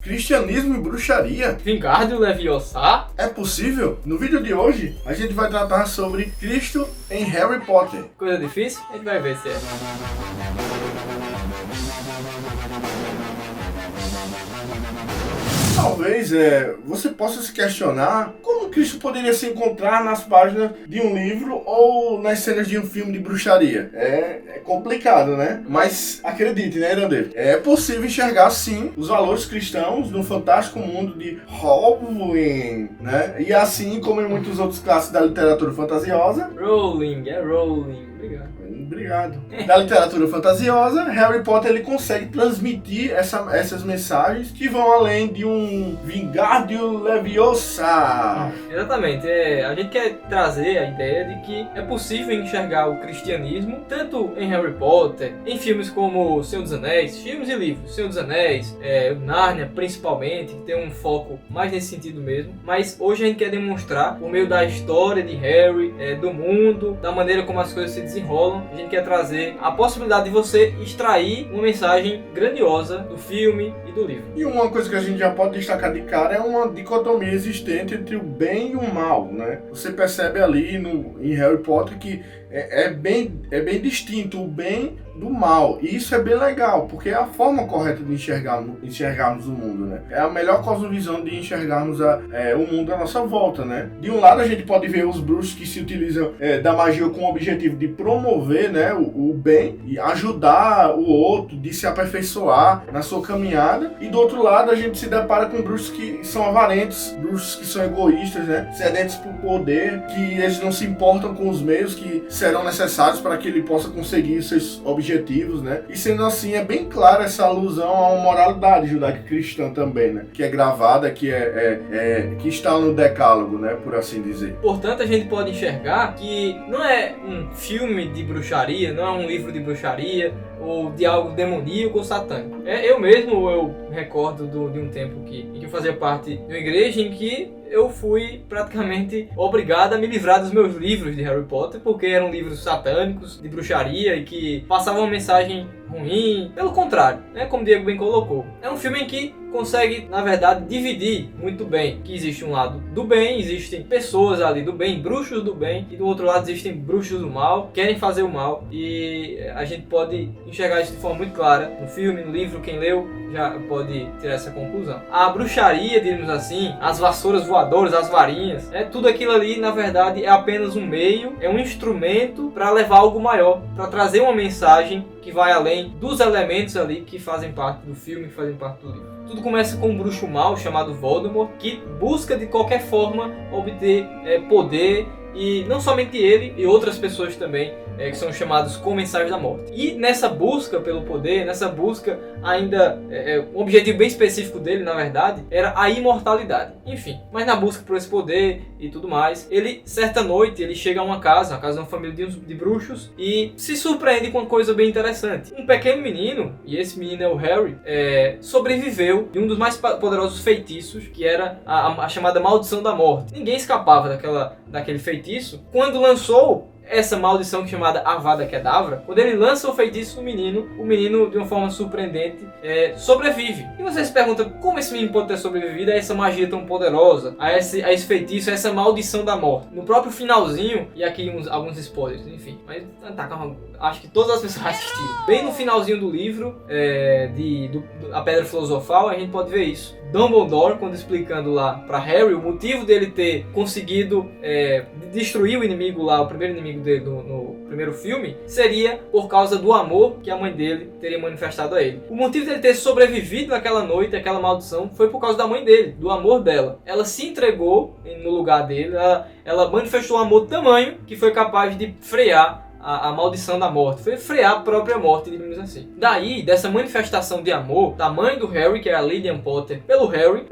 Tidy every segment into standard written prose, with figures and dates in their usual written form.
Cristianismo e bruxaria? Wingardium Leviosa? É possível? No vídeo de hoje, a gente vai tratar sobre Cristo em Harry Potter. Coisa difícil? A gente vai ver se é. Talvez você possa se questionar como Cristo poderia se encontrar nas páginas de um livro ou nas cenas de um filme de bruxaria. É complicado, né? Mas acredite, né, Irandeiro? É possível enxergar, sim, os valores cristãos no fantástico mundo de Halloween, né? E assim como em muitos outros clássicos da literatura fantasiosa... Rowling. Obrigado. Da literatura fantasiosa, Harry Potter ele consegue transmitir essas mensagens que vão além de um Wingardium Leviosa. Exatamente. A gente quer trazer a ideia de que é possível enxergar o cristianismo tanto em Harry Potter, em filmes como Senhor dos Anéis, filmes e livros, Senhor dos Anéis, Nárnia principalmente, que tem um foco mais nesse sentido mesmo. Mas hoje a gente quer demonstrar, por meio da história de Harry, do mundo, da maneira como as coisas se desenrolam, a gente quer trazer a possibilidade de você extrair uma mensagem grandiosa do filme e do livro. E uma coisa que a gente já pode destacar de cara é uma dicotomia existente entre o bem e o mal, né? Você percebe ali em Harry Potter que é bem distinto o bem do mal. E isso é bem legal, porque é a forma correta de enxergarmos o mundo, né? É a melhor cosmovisão de enxergarmos o mundo à nossa volta, né? De um lado a gente pode ver os bruxos que se utilizam da magia com o objetivo de promover, né, o bem e ajudar o outro, de se aperfeiçoar na sua caminhada. E do outro lado a gente se depara com bruxos que são avarentos, bruxos que são egoístas, né? Sedentos por poder, que eles não se importam com os meios que serão necessários para que ele possa conseguir seus objetivos, né? E sendo assim, é bem clara essa alusão a uma moralidade judaico-cristã também, né? Que é gravada, que está no decálogo, né? Por assim dizer. Portanto, a gente pode enxergar que não é um filme de bruxaria, não é um livro de bruxaria ou de algo demoníaco ou satânico. Eu recordo de um tempo em que eu fazia parte de uma igreja em que eu fui praticamente obrigado a me livrar dos meus livros de Harry Potter, porque eram livros satânicos, de bruxaria e que passavam uma mensagem ruim. Pelo contrário, né, como o Diego bem colocou, é um filme em que consegue, na verdade, dividir muito bem que existe um lado do bem, existem pessoas ali do bem, bruxos do bem, e do outro lado existem bruxos do mal, querem fazer o mal, e a gente pode enxergar isso de forma muito clara no filme, no livro. Quem leu já pode tirar essa conclusão. A bruxaria, digamos assim, as vassouras voadoras, as varinhas, tudo aquilo ali, na verdade, é apenas um meio, é um instrumento para levar algo maior, para trazer uma mensagem que vai além dos elementos ali que fazem parte do filme, que fazem parte do livro. Tudo começa com um bruxo mau chamado Voldemort, que busca de qualquer forma obter poder, e não somente ele, e outras pessoas também, que são chamados comensais da morte. E nessa busca pelo poder, nessa busca ainda, um objetivo bem específico dele, na verdade, era a imortalidade. Enfim, mas na busca por esse poder e tudo mais, certa noite, ele chega a uma casa de uma família de bruxos, e se surpreende com uma coisa bem interessante. Um pequeno menino, e esse menino é o Harry, sobreviveu de um dos mais poderosos feitiços, que era a chamada Maldição da Morte. Ninguém escapava daquele feitiço. Quando lançou essa maldição chamada Avada Kedavra, quando ele lança o feitiço no menino, o menino, de uma forma surpreendente, sobrevive. E você se pergunta como esse menino pode ter sobrevivido a essa magia tão poderosa, a esse feitiço, a essa maldição da morte. No próprio finalzinho, e aqui alguns spoilers, enfim, mas calma, acho que todas as pessoas assistiram. Bem no finalzinho do livro, A Pedra Filosofal, a gente pode ver isso. Dumbledore, quando explicando lá para Harry o motivo dele ter conseguido destruir o inimigo lá, o primeiro inimigo dele no primeiro filme, seria por causa do amor que a mãe dele teria manifestado a ele. O motivo dele ter sobrevivido naquela noite, aquela maldição, foi por causa da mãe dele, do amor dela. Ela se entregou no lugar dele, ela manifestou um amor tamanho que foi capaz de frear a maldição da morte, foi frear a própria morte, digamos assim. Daí, dessa manifestação de amor da mãe do Harry, que é a Lilian Potter, pelo Harry,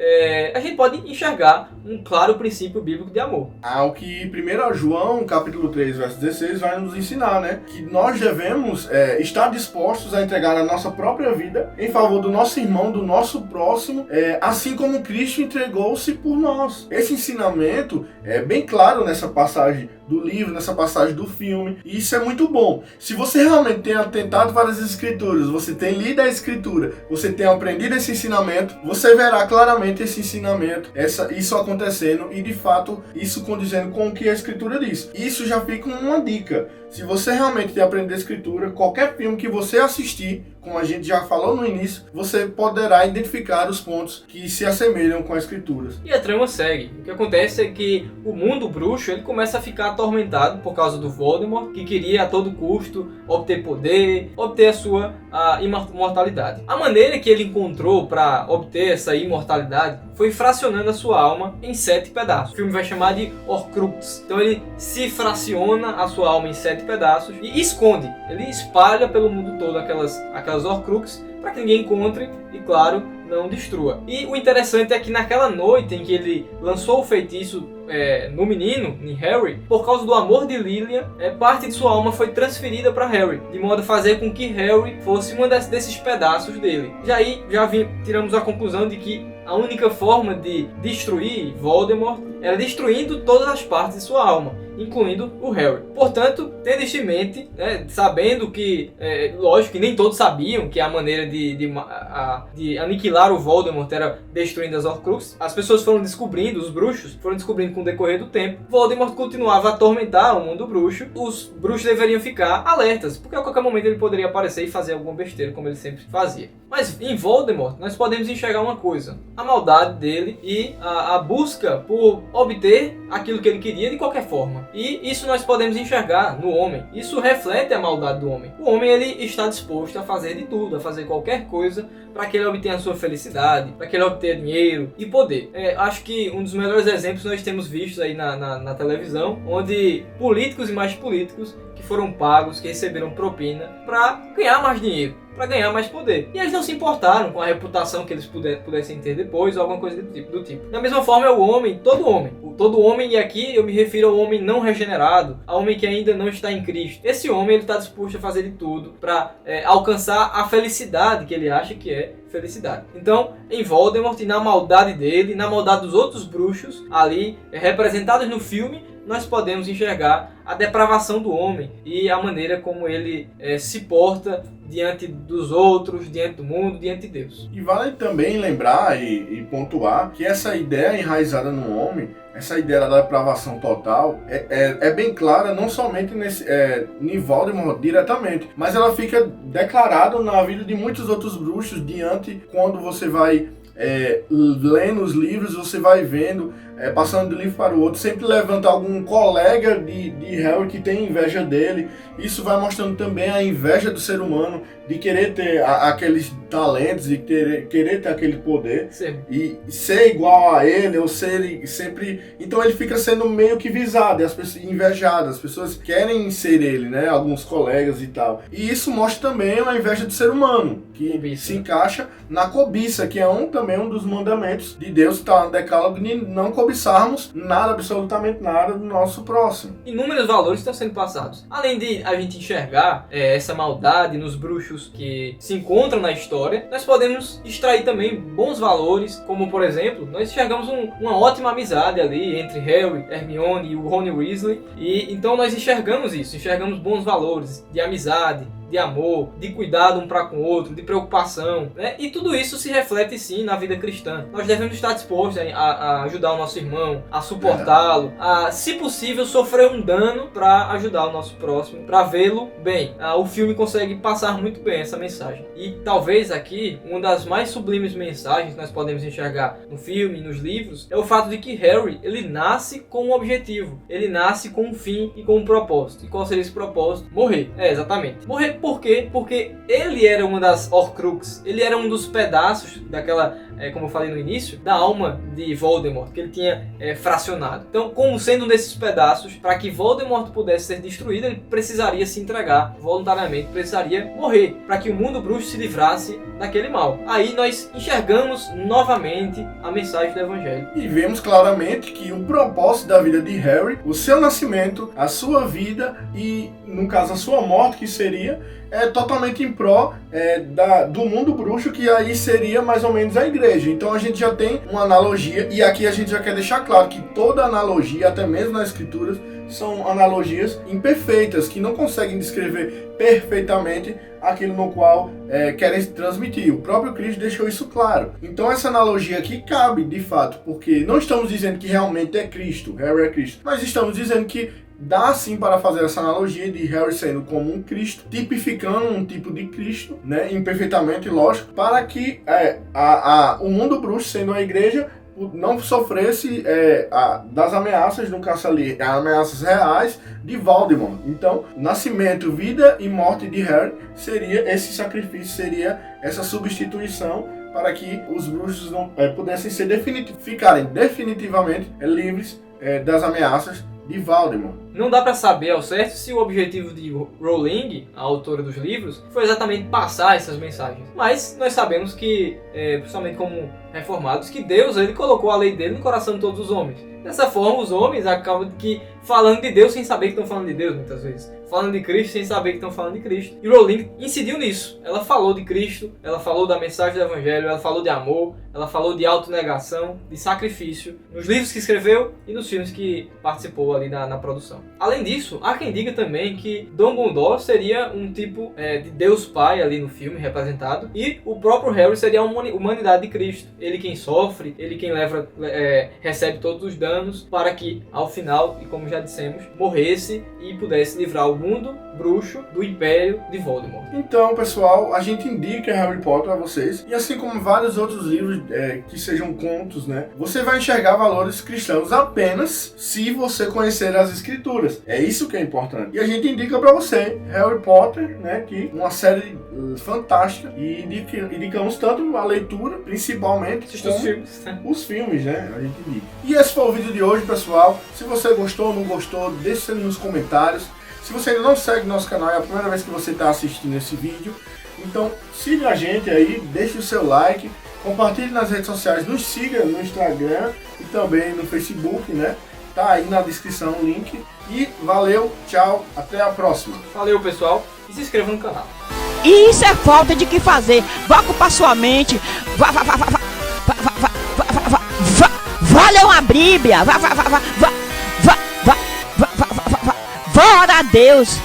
a gente pode enxergar um claro princípio bíblico de amor. O que 1 João, capítulo 3, verso 16, vai nos ensinar, né? Que nós devemos estar dispostos a entregar a nossa própria vida em favor do nosso irmão, do nosso próximo, assim como Cristo entregou-se por nós. Esse ensinamento é bem claro nessa passagem do livro, nessa passagem do filme, e isso é muito bom. Se você realmente tem atentado para as escrituras, você tem lido a escritura, você tem aprendido esse ensinamento, você verá claramente esse ensinamento, isso acontecendo e de fato isso condizendo com o que a escritura diz. Isso já fica uma dica. Se você realmente tem aprendido a escritura, qualquer filme que você assistir, como a gente já falou no início, você poderá identificar os pontos que se assemelham com as escrituras. E a trama segue. O que acontece é que o mundo bruxo ele começa a ficar atormentado por causa do Voldemort, que queria a todo custo obter poder, obter a sua imortalidade. A maneira que ele encontrou para obter essa imortalidade foi fracionando a sua alma em 7 pedaços. O filme vai chamar de Horcrux. Então ele se fraciona a sua alma em 7 pedaços e esconde. Ele espalha pelo mundo todo aquelas Horcrux para que ninguém encontre e, claro, não destrua. E o interessante é que naquela noite em que ele lançou o feitiço no menino, em Harry, por causa do amor de Lilian, parte de sua alma foi transferida para Harry, de modo a fazer com que Harry fosse um desses pedaços dele. Tiramos a conclusão de que a única forma de destruir Voldemort era destruindo todas as partes de sua alma, incluindo o Harry. Portanto, tendo isso em mente, sabendo que, lógico que nem todos sabiam que a maneira de aniquilar o Voldemort era destruindo as Horcruxes, as pessoas foram descobrindo, os bruxos foram descobrindo com o decorrer do tempo, Voldemort continuava a atormentar o mundo bruxo, os bruxos deveriam ficar alertas, porque a qualquer momento ele poderia aparecer e fazer alguma besteira, como ele sempre fazia. Mas em Voldemort, nós podemos enxergar uma coisa, a maldade dele e a busca por obter aquilo que ele queria de qualquer forma. E isso nós podemos enxergar no homem. Isso reflete a maldade do homem. O homem ele está disposto a fazer de tudo, a fazer qualquer coisa para que ele obtenha a sua felicidade, para que ele obtenha dinheiro e poder. Acho que um dos melhores exemplos nós temos visto aí na televisão, onde políticos e mais políticos que foram pagos, que receberam propina para ganhar mais dinheiro, para ganhar mais poder. E eles não se importaram com a reputação que eles pudessem ter depois ou alguma coisa do tipo. Da mesma forma é o homem, todo homem, e aqui eu me refiro ao homem não regenerado, ao homem que ainda não está em Cristo. Esse homem ele está disposto a fazer de tudo para alcançar a felicidade que ele acha que é felicidade. Então, em Voldemort e na maldade dele, na maldade dos outros bruxos ali representados no filme, nós podemos enxergar a depravação do homem e a maneira como ele se porta diante dos outros, diante do mundo, diante de Deus. E vale também lembrar e pontuar que essa ideia enraizada no homem, essa ideia da depravação total, é bem clara não somente em Voldemort diretamente, mas ela fica declarada na vida de muitos outros bruxos quando você vai lendo os livros, você vai vendo, passando de um livro para o outro, sempre levanta algum colega de Harry que tem inveja dele. Isso vai mostrando também a inveja do ser humano de querer ter aqueles talentos e querer ter aquele poder. Sim. E ser igual a ele, ou ser sempre... Então ele fica sendo meio que visado, as pessoas invejadas, as pessoas querem ser ele, né? Alguns colegas e tal. E isso mostra também a inveja do ser humano, que Cobiça. se encaixa na cobiça, que é também um dos mandamentos de Deus, está no decálogo, de não cobiçarmos nada, absolutamente nada do nosso próximo. Inúmeros valores estão sendo passados. Além de a gente enxergar essa maldade nos bruxos que se encontram na história, nós podemos extrair também bons valores, como por exemplo, nós enxergamos uma ótima amizade ali entre Harry, Hermione e o Rony Weasley, e então nós enxergamos bons valores de amizade, de amor, de cuidado um para com o outro, de preocupação, né? E tudo isso se reflete sim na vida cristã. Nós devemos estar dispostos a ajudar o nosso irmão, a suportá-lo, a, se possível, sofrer um dano para ajudar o nosso próximo, para vê-lo bem. O filme consegue passar muito bem essa mensagem. E talvez aqui, uma das mais sublimes mensagens que nós podemos enxergar no filme e nos livros, é o fato de que Harry, ele nasce com um objetivo, ele nasce com um fim e com um propósito. E qual seria esse propósito? Morrer. Exatamente. Morrer por quê? Porque ele era uma das Horcrux, ele era um dos pedaços daquela, como eu falei no início, da alma de Voldemort, que ele tinha fracionado. Então, como sendo um desses pedaços, para que Voldemort pudesse ser destruído, ele precisaria se entregar voluntariamente, precisaria morrer, para que o mundo bruxo se livrasse daquele mal. Aí nós enxergamos novamente a mensagem do Evangelho. E vemos claramente que o propósito da vida de Harry, o seu nascimento, a sua vida e, no caso, a sua morte, que seria totalmente em pró do mundo bruxo, que aí seria mais ou menos a igreja. Então a gente já tem uma analogia, e aqui a gente já quer deixar claro que toda analogia, até mesmo nas escrituras, são analogias imperfeitas, que não conseguem descrever perfeitamente aquilo no qual querem transmitir. O próprio Cristo deixou isso claro. Então essa analogia aqui cabe, de fato, porque não estamos dizendo que realmente é Cristo, Harry é Cristo, mas estamos dizendo que dá sim para fazer essa analogia de Harry sendo como um Cristo, tipificando um tipo de Cristo, né, imperfeitamente, lógico, para que o mundo bruxo, sendo a igreja, não sofresse das ameaças, no caso ali, ameaças reais de Voldemort. Então, nascimento, vida e morte de Harry seria esse sacrifício, seria essa substituição para que os bruxos não pudessem ficarem definitivamente livres das ameaças de Voldemort. Não dá pra saber ao certo se o objetivo de Rowling, a autora dos livros, foi exatamente passar essas mensagens. Mas nós sabemos que, principalmente como reformados, que Deus ele colocou a lei dele no coração de todos os homens. Dessa forma, os homens acabam falando de Deus sem saber que estão falando de Deus, muitas vezes. Falando de Cristo sem saber que estão falando de Cristo. E Rowling incidiu nisso. Ela falou de Cristo, ela falou da mensagem do Evangelho, ela falou de amor, ela falou de autonegação, de sacrifício, nos livros que escreveu e nos filmes que participou ali na produção. Além disso, há quem diga também que Dumbledore seria um tipo de Deus Pai ali no filme representado, e o próprio Harry seria a humanidade de Cristo. Ele quem sofre, ele quem recebe todos os danos, para que ao final, e como já dissemos, morresse e pudesse livrar o mundo bruxo do império de Voldemort. Então, pessoal, a gente indica Harry Potter a vocês, e assim como vários outros livros que sejam contos, né, você vai enxergar valores cristãos apenas se você conhecer as escrituras. É isso que é importante. E a gente indica para você Harry Potter, né, que uma série fantástica, e indicamos tanto a leitura, principalmente, como os filmes, né, a gente indica. E esse foi o vídeo de hoje, pessoal. Se você gostou ou não gostou, deixe nos comentários. Se você ainda não segue nosso canal, é a primeira vez que você está assistindo esse vídeo, então siga a gente aí, deixe o seu like, compartilhe nas redes sociais, nos siga no Instagram e também no Facebook, né? Tá aí na descrição o link. E valeu, tchau, até a próxima. Valeu, pessoal, e se inscreva no canal. Isso é falta de que fazer. Vá ocupar sua mente. Vá ler uma Bíblia. Vá ora a Deus.